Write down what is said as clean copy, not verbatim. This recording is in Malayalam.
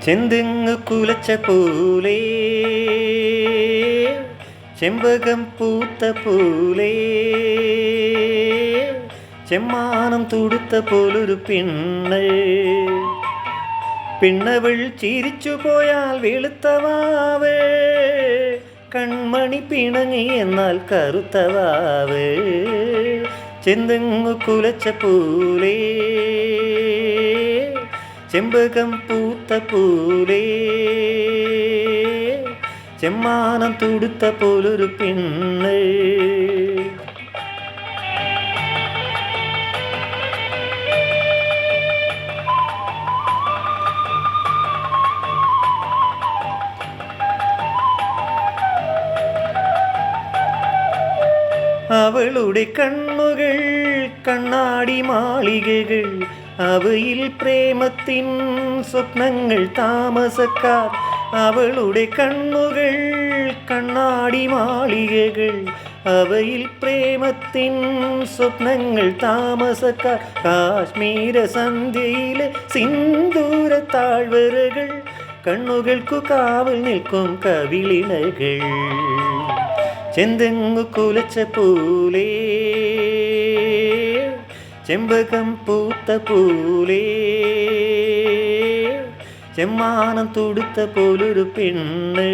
ചെന്തെങ്ങ് കുലച്ച പോലെ ചെമ്പകം പൂത്ത പോലെ ചെമ്മാനം തുടുത്ത പോലൊരു പിണ്ണവൾ ചിരിച്ചു പോയാൽ വെളുത്തവാവേ കൺമണി പിണങ്ങി എന്നാൽ കറുത്തവാവേ ചെന്തെങ്ങു കുലച്ച പോലെ ചെമ്പകം പൂത്ത പോലെ ചെമ്മാനം തുടുത്ത പോലൊരു പെണ്ണ്. അവളുടെ കണ്ണുകൾ കണ്ണാടി മാളികകൾ, അവയിൽ പ്രേമത്തിൻ സ്വപ്നങ്ങൾ താമസക്കാർ. അവളുടെ കണ്ണുകൾ കണ്ണാടി മാളികകൾ, അവയിൽ പ്രേമത്തിൻ സ്വപ്നങ്ങൾ താമസക്കാർ. കാശ്മീര സന്ധ്യയിലെ സിന്ദൂര താഴ്വരകൾ, കണ്ണുകൾക്കു കാവൽ നിൽക്കും കവിളിണകൾ. ചെന്തെങ്ങു കുലച്ച പോലെ ചെമ്പകം പൂത്ത പോലെ ചെമ്മാനം തുടുത്ത പോലൊരു പെണ്ണ്.